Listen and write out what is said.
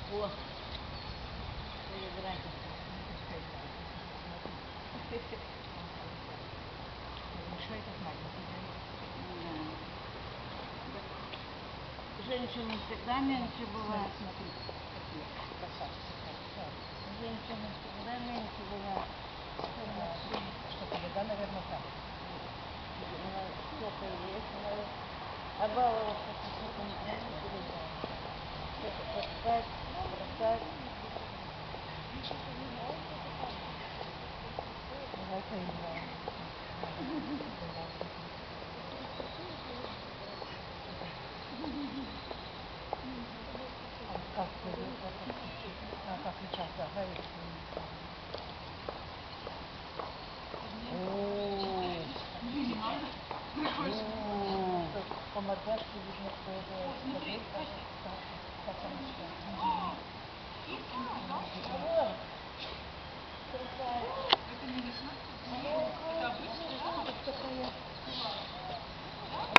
О, играть. Большой как маленький, да? Да. Женщины всегда меньше бывают. Смотри, какие красавцы. Женщины всегда меньше бывают. Что-то еда, наверное, там. Сколько есть, а баловаться сколько не переживать. Что-то таскать, бросать. Это игра. Как сейчас, да, говорит. По мордашке видно, что это кобылка, как она шла. Это не весна? Это обычная, да?